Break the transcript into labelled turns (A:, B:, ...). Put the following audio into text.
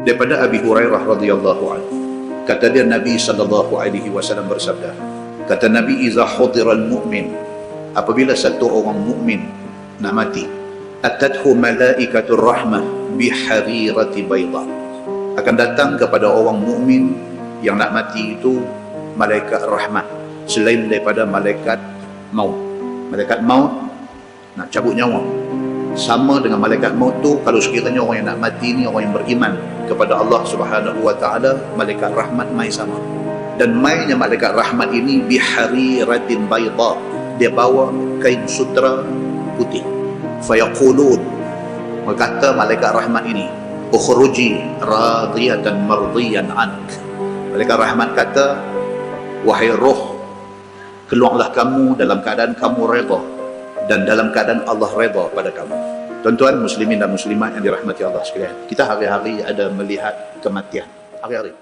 A: Daripada Abi Hurairah radhiyallahu anhu, kata dia Nabi sallallahu alaihi wasallam bersabda, kata Nabi, iza hudiral mu'min, apabila satu orang mukmin nak mati, atadhu malaikatur rahmah biharirati bayda, akan datang kepada orang mukmin yang nak mati itu malaikat rahmat selain daripada malaikat maut. Malaikat maut nak cabut nyawa, sama dengan malaikat maut tu. Kalau sekiranya orang yang nak mati ni orang yang beriman kepada Allah Subhanahu wa taala, malaikat rahmat mai sama. Dan mainnya malaikat rahmat ini bihariratin bayda, dia bawa kain sutra putih. Fayaqulun, berkata malaikat rahmat ini, ukhruji radiyatan mardiyan ank. Malaikat rahmat kata, wahai roh, keluarlah kamu dalam keadaan kamu redha dan dalam keadaan Allah redha pada kamu. Tuan-tuan muslimin dan muslimat yang dirahmati Allah sekalian, kita hari-hari ada melihat kematian, hari-hari.